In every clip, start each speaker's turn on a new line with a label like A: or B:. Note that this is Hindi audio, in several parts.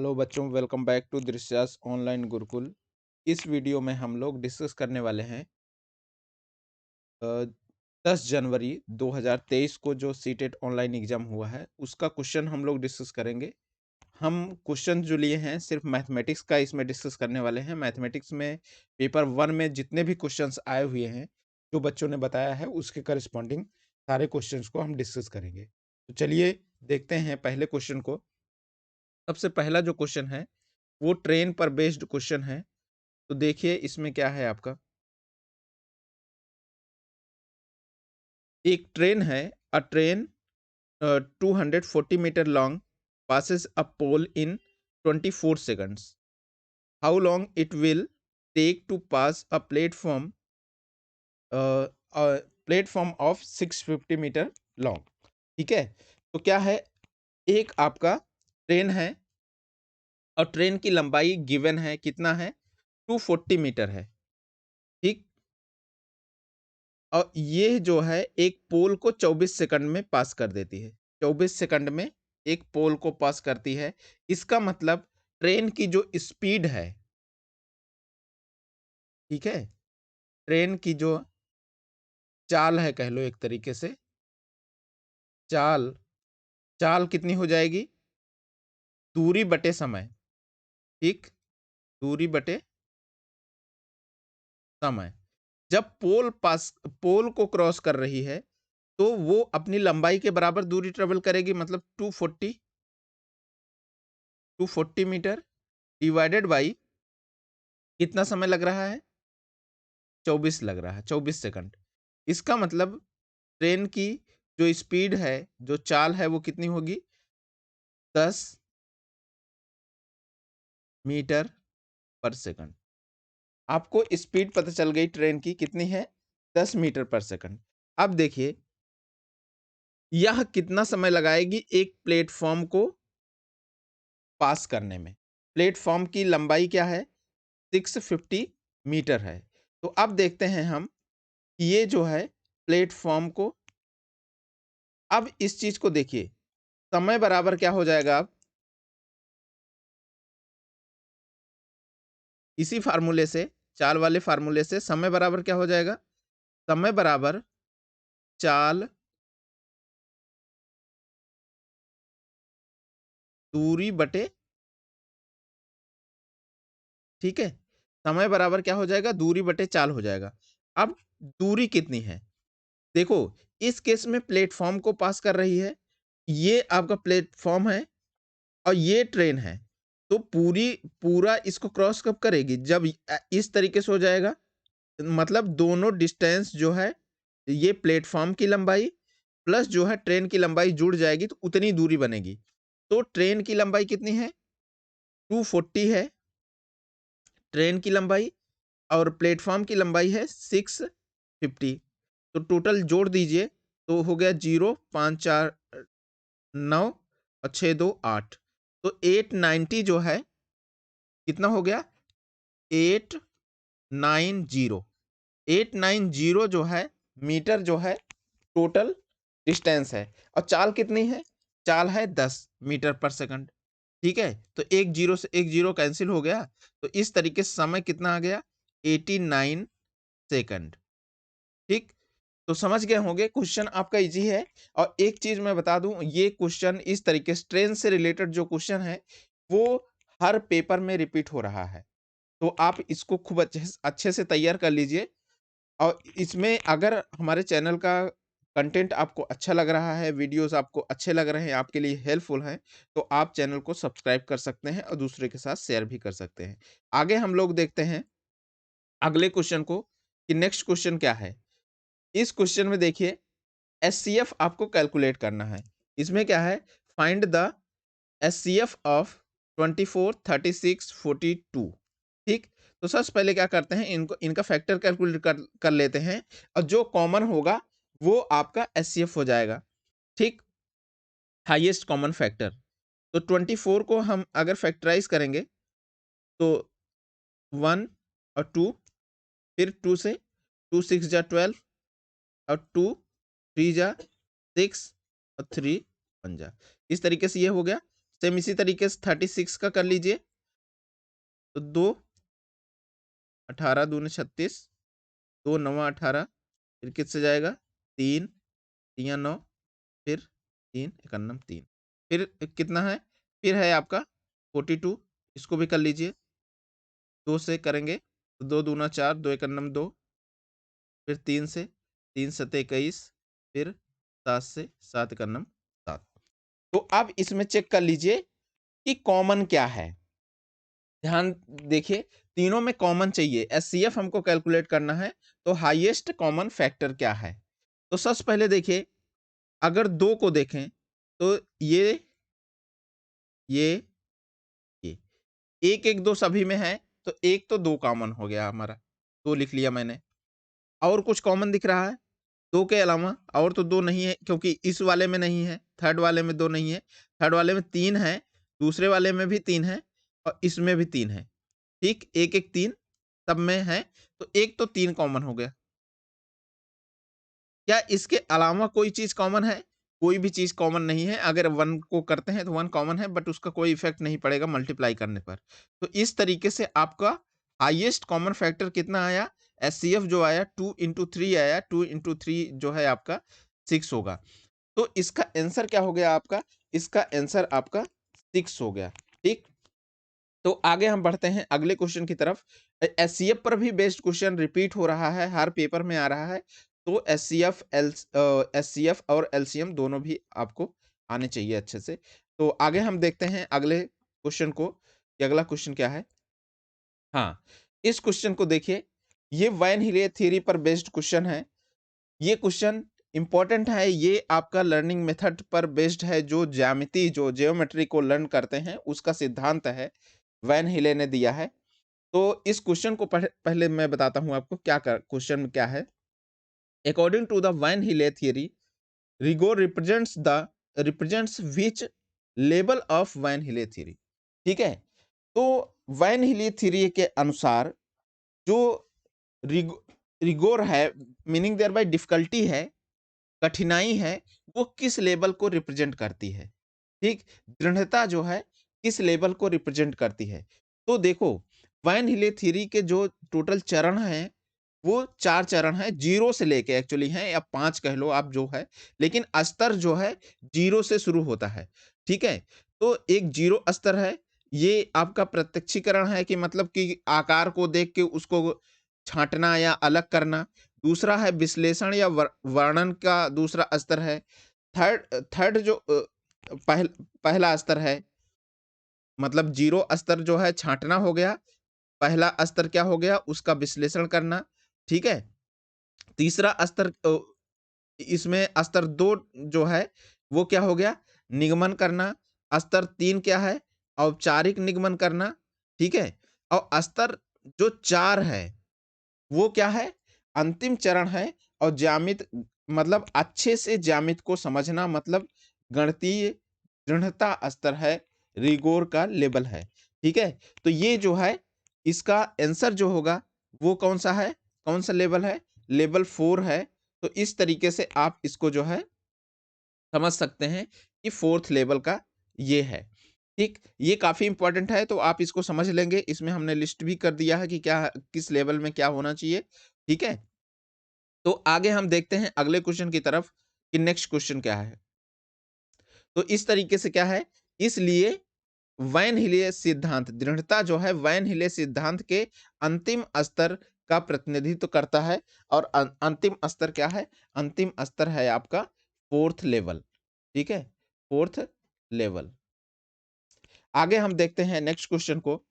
A: हेलो बच्चों, welcome back to Drishyas online Gurukul. इस वीडियो में हम लोग डिस्कस करने वाले हैं अ, 10 जनवरी 2023 को जो सीटेट ऑनलाइन एग्जाम हुआ है उसका क्वेश्चन हम लोग डिस्कस करेंगे। हम क्वेश्चन जो लिए हैं सिर्फ मैथमेटिक्स का इसमें डिस्कस करने वाले हैं। मैथमेटिक्स में पेपर 1 में जितने भी क्वेश्चंस आए हुए हैं जो बच्चों ने बताया है उसके करस्पॉन्डिंग सारे क्वेश्चंस को हम डिस्कस करेंगे। तो चलिए देखते हैं पहले क्वेश्चन को। सबसे पहला जो क्वेश्चन है वो ट्रेन पर बेस्ड क्वेश्चन है। तो देखिए इसमें क्या है आपका, एक ट्रेन है। A train 240 metre long passes a pole in 24 seconds. How long it will take to pass a platform of 650 metre long. ठीक है, तो क्या है, एक आपका ट्रेन है और ट्रेन की लंबाई गिवन है, कितना है, 240 मीटर है। ठीक, और ये जो है एक पोल को 24 सेकंड में पास कर देती है। 24 सेकंड में एक पोल को पास करती है। इसका मतलब ट्रेन की जो स्पीड है, ठीक है, ट्रेन की जो चाल है, कह लो एक तरीके से चाल, चाल कितनी हो जाएगी, दूरी बटे समय। ठीक, दूरी बटे समय। जब पोल को क्रॉस कर रही है तो वो अपनी लंबाई के बराबर दूरी ट्रेवल करेगी, मतलब 240 मीटर डिवाइडेड बाई कितना समय लग रहा है, 24 लग रहा है, 24 सेकंड। इसका मतलब ट्रेन की जो स्पीड है, जो चाल है, वो कितनी होगी, 10 मीटर पर सेकंड। आपको स्पीड पता चल गई ट्रेन की कितनी है, 10 मीटर पर सेकंड। अब देखिए यह कितना समय लगाएगी एक प्लेटफॉर्म को पास करने में। प्लेटफॉर्म की लंबाई क्या है, 650 मीटर है। तो अब देखते हैं हम कि ये जो है प्लेटफॉर्म को, अब इस चीज को देखिए, समय बराबर क्या हो जाएगा, अब इसी फार्मूले से, चाल वाले फार्मूले से समय बराबर क्या हो जाएगा, समय बराबर चाल दूरी बटे, ठीक है, समय बराबर क्या हो जाएगा, दूरी बटे चाल हो जाएगा। अब दूरी कितनी है, देखो इस केस में प्लेटफॉर्म को पास कर रही है, ये आपका प्लेटफॉर्म है और ये ट्रेन है। तो पूरा इसको क्रॉस कब करेगी, जब इस तरीके से हो जाएगा, मतलब दोनों डिस्टेंस जो है, ये प्लेटफॉर्म की लंबाई प्लस जो है ट्रेन की लंबाई जुड़ जाएगी तो उतनी दूरी बनेगी। तो ट्रेन की लंबाई कितनी है, 240 है ट्रेन की लंबाई, और प्लेटफॉर्म की लंबाई है 650। तो टोटल जोड़ दीजिए तो हो गया 0, 5, 4, 9 और 6, 2, 8। तो 890 जो है, कितना हो गया, 890, 890 जो है मीटर जो है टोटल डिस्टेंस है। और चाल कितनी है, चाल है 10 मीटर पर सेकंड। ठीक है, तो एक जीरो से एक जीरो कैंसिल हो गया, तो इस तरीके से समय कितना आ गया, 89 सेकंड। ठीक, तो समझ गए होंगे, क्वेश्चन आपका इजी है। और एक चीज मैं बता दूं, ये क्वेश्चन इस तरीके से ट्रेन से रिलेटेड जो क्वेश्चन है वो हर पेपर में रिपीट हो रहा है। तो आप इसको खूब अच्छे से तैयार कर लीजिए। और इसमें अगर हमारे चैनल का कंटेंट आपको अच्छा लग रहा है, वीडियोस आपको अच्छे लग रहे हैं, आपके लिए हेल्पफुल हैं, तो आप चैनल को सब्सक्राइब कर सकते हैं और दूसरे के साथ शेयर भी कर सकते हैं। आगे हम लोग देखते हैं अगले क्वेश्चन को कि नेक्स्ट क्वेश्चन क्या है। इस क्वेश्चन में देखिए एचसीएफ आपको कैलकुलेट करना है। इसमें क्या है, फाइंड द एचसीएफ ऑफ 24, 36, 42। ठीक, तो सबसे पहले क्या करते हैं, इनको इनका फैक्टर कैलकुलेट कर लेते हैं और जो कॉमन होगा वो आपका एचसीएफ हो जाएगा। ठीक, हाईएस्ट कॉमन फैक्टर। तो 24 को हम अगर फैक्टराइज करेंगे तो 1 और 2, फिर 2 से 2 6 जा 12 और 2 3 जा 6 और 3 1 जा, इस तरीके से ये हो गया सेम इसी तरीके से 36 का कर लीजिए, तो 2, 18 दूनी 36, 2 9 18, फिर किससे जाएगा 3, 3 9, फिर 3 91 3, फिर कितना है, फिर है आपका 42, इसको भी कर लीजिए, 2 से करेंगे तो 2 दूना 4, 2 91 2, फिर 3 से, 3 सते 21, फिर 7 से 7 91 7। तो अब इसमें चेक कर लीजिए कि कॉमन क्या है। ध्यान देखिए, तीनों में कॉमन चाहिए, एचसीएफ हमको कैलकुलेट करना है, तो हाईएस्ट कॉमन फैक्टर क्या है। तो सबसे पहले देखिए, अगर 2 को देखें तो ये ये 1 1 2 सभी में है, तो 1 तो 2 कॉमन हो गया हमारा, 2 लिख लिया मैंने। और कुछ कॉमन दिख रहा है 2 के अलावा? और तो 2 नहीं है, क्योंकि इस वाले में नहीं है, थर्ड वाले में 2 नहीं है, थर्ड वाले में 3 है, दूसरे वाले में भी 3 है, और इसमें भी 3 है। ठीक, 1 1 3 सब में है, तो एक तो 3 कॉमन हो गया। क्या इसके अलावा कोई चीज कॉमन है? कोई भी चीज कॉमन नहीं है। अगर 1 को करते हैं तो 1 कॉमन है, बट उसका कोई इफेक्ट नहीं पड़ेगा मल्टीप्लाई करने पर। तो इस तरीके से आपका हाईएस्ट कॉमन फैक्टर कितना आया? एचसीएफ जो आया 2 इंटू 3 आया, 2 इंटू 3 जो है आपका 6 होगा। तो इसका आंसर क्या हो गया आपका? इसका आंसर आपका 6 हो गया। ठीक, तो आगे हम बढ़ते हैं अगले क्वेश्चन की तरफ। एचसीएफ पर भी बेस्ड क्वेश्चन रिपीट हो रहा है, हर पेपर में आ रहा है। तो एचसीएफ और एलसीएम दोनों भी आपको आने चाहिए अच्छे से। तो आगे हम देखते हैं अगले क्वेश्चन को कि अगला क्वेश्चन क्या है। हाँ, इस क्वेश्चन को देखिए, ये वैन हिले थ्योरी पर बेस्ड क्वेश्चन है। ये क्वेश्चन इंपॉर्टेंट है, ये आपका लर्निंग मेथड पर बेस्ड है, जो ज्यामिति जो जियोमेट्री को लर्न करते हैं उसका सिद्धांत है, वैन हिले ने दिया है। तो इस क्वेश्चन को पहले मैं बताता हूं आपको क्या क्वेश्चन में क्या है। According to the Van Hiele theory, rigour represents which level of Van Hiele theory. ठीक है, तो वैन हिले थियरी के अनुसार जो रिगो, रिगोर है, मीनिंग देयर बाय डिफिकल्टी है, कठिनाई है, वो किस लेवल को रिप्रेजेंट करती है। ठीक, दृढ़ता जो है किस लेवल को रिप्रेजेंट करती है। तो देखो, वैन हिले थ्योरी के जो टोटल चरण हैं वो 4 चरण हैं, 0 से लेके एक्चुअली हैं, या 5 कह लो आप जो है, लेकिन स्तर जो है 0 से शुरू होता है। ठीक है, तो एक 0 स्तर है, ये आपका प्रत्यक्षीकरण है कि मतलब कि आकार को देख के उसको छांटना या अलग करना। दूसरा है विश्लेषण या वर्णन का दूसरा स्तर है। थर्ड थर्ड जो पहला स्तर है, मतलब 0 स्तर जो है छांटना हो गया, पहला स्तर क्या हो गया? उसका विश्लेषण करना। ठीक है, तीसरा स्तर इसमें स्तर 2 जो है वो क्या हो गया? निगमन करना। स्तर 3 क्या है? औपचारिक निगमन करना। ठीक है, और स्तर जो 4 है वो क्या है? अंतिम चरण है, और ज्यामित मतलब अच्छे से ज्यामित को समझना, मतलब गणितीय दृढ़ता स्तर है, रिगोर का लेवल है। ठीक है, तो ये जो है इसका आंसर जो होगा वो कौन सा है? कौन सा लेवल है? लेवल 4 है। तो इस तरीके से आप इसको जो है समझ सकते हैं कि 4th लेवल का ये है। ठीक, ये काफी इंपॉर्टेंट है, तो आप इसको समझ लेंगे। इसमें हमने लिस्ट भी कर दिया है कि क्या किस लेवल में क्या होना चाहिए। ठीक है, तो आगे हम देखते हैं अगले क्वेश्चन की तरफ कि नेक्स्ट क्वेश्चन क्या है। तो इस तरीके से क्या है, इसलिए वैन हिले सिद्धांत, दृढ़ता जो है वैन हिले सिद्धांत के अंतिम स्तर का प्रतिनिधित्व करता है, और अंतिम स्तर क्या है? अंतिम स्तर है आपका 4th लेवल। ठीक है, 4th लेवल। आगे हम देखते हैं नेक्स्ट क्वेश्चन को।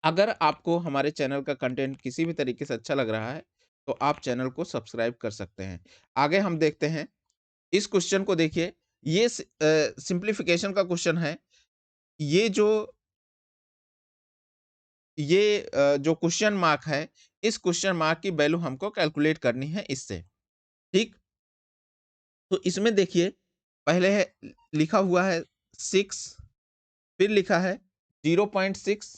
A: अगर आपको हमारे चैनल का कंटेंट किसी भी तरीके से अच्छा लग रहा है तो आप चैनल को सब्सक्राइब कर सकते हैं। आगे हम देखते हैं इस क्वेश्चन को। देखिए, ये सिंप्लीफिकेशन का क्वेश्चन है। ये जो जो क्वेश्चन मार्क है, इस क्वेश्चन मार्क की वैल्यू हमको कैलकुलेट करनी है इससे। ठीक, तो इसमें देखिए, पहले है लिखा हुआ है 6, फिर लिखा है 0.6,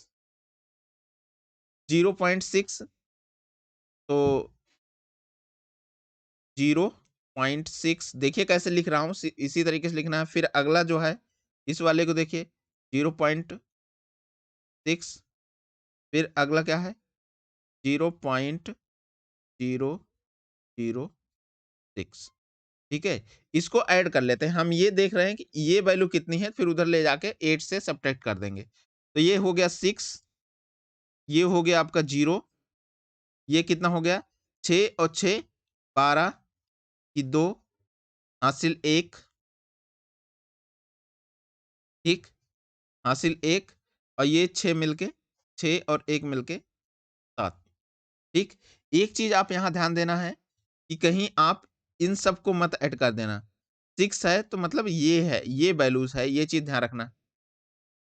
A: 0.6, तो 0.6 देखिए कैसे लिख रहा हूँ, इसी तरीके से लिखना है। फिर अगला जो है इस वाले को देखिए 0.6, फिर अगला क्या है 0.006। ठीक है, इसको ऐड कर लेते हैं। हम ये देख रहे हैं कि ये वैल्यू कितनी है, फिर उधर ले जाके 8 से सब्ट्रैक्ट कर देंगे। तो ये हो गया 6, ये हो गया आपका 0, ये कितना हो गया 6 और 6 12 की 2 हासिल 1, ठीक, हासिल 1, और ये 6 मिलके 6 और 1 मिलके 7। ठीक, एक चीज आप यहाँ ध्यान देना है कि कहीं आप इन सबको मत ऐड कर देना। 6 है तो मतलब ये है, ये वैल्यूज है, ये चीज ध्यान रखना।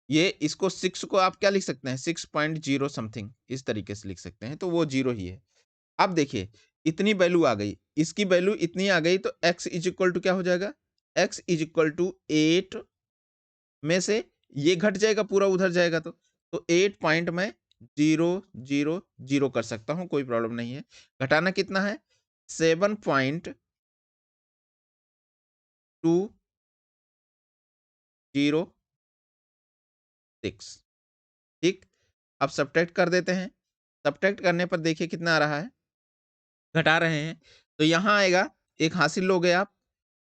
A: ये इसको 6 को आप क्या लिख सकते हैं 6.0 समथिंग, इस तरीके से लिख सकते हैं, तो वो 0 ही है। अब देखिए इतनी वैल्यू आ गई, इसकी वैल्यू इतनी आ गई, तो x इज इक्वल टू क्या हो जाएगा, x इज इक्वल टू 8 में से ये घट जाएगा, पूरा उधर जाएगा, तो 8 पॉइंट में 0.000 कर सकता हूं, कोई प्रॉब्लम नहीं है। घटाना कितना है 7.206। ठीक, अब सब्ट्रैक्ट कर देते हैं। सब्ट्रैक्ट करने पर देखिए कितना आ रहा है, घटा रहे हैं, तो यहाँ आएगा, एक हासिल लोगे आप,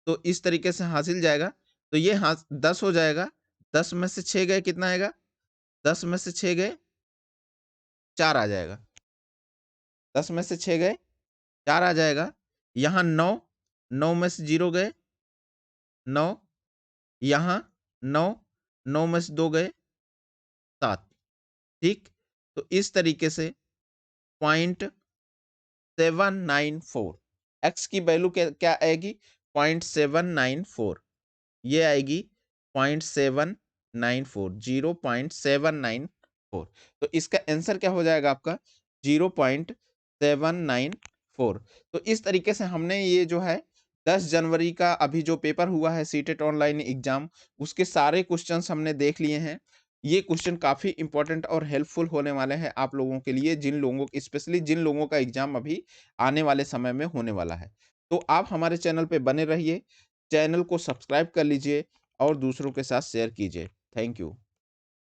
A: तो इस तरीके से हासिल जाएगा, तो ये 10 हो जाएगा। 10 में से 6 गए, कितना आएगा 10 में से 6 गए 4 आ जाएगा। 10 में से 6 गए 4 आ जाएगा। यहाँ 9, 9 में से 0 गए 9, यहाँ 9, 9 में से 2 गए 7। ठीक, तो इस तरीके से 0.794 x की वैल्यू क्या आएगी 0.794, ये आएगी 0.794, 0.794। तो इसका आंसर क्या हो जाएगा आपका 0.794। तो इस तरीके से हमने ये जो है 10 जनवरी का अभी जो पेपर हुआ है सीटेट ऑनलाइन एग्जाम, उसके सारे क्वेश्चंस हमने देख लिए हैं। ये क्वेश्चन काफी इंपॉर्टेंट और हेल्पफुल होने वाले हैं आप लोगों के लिए, जिन लोगों स्पेशली जिन लोगों का एग्जाम अभी आने वाले समय में होने वाला है। तो आप हमारे चैनल पे बने रहिए, चैनल को सब्सक्राइब कर लीजिए और दूसरों के साथ शेयर कीजिए। Thank you.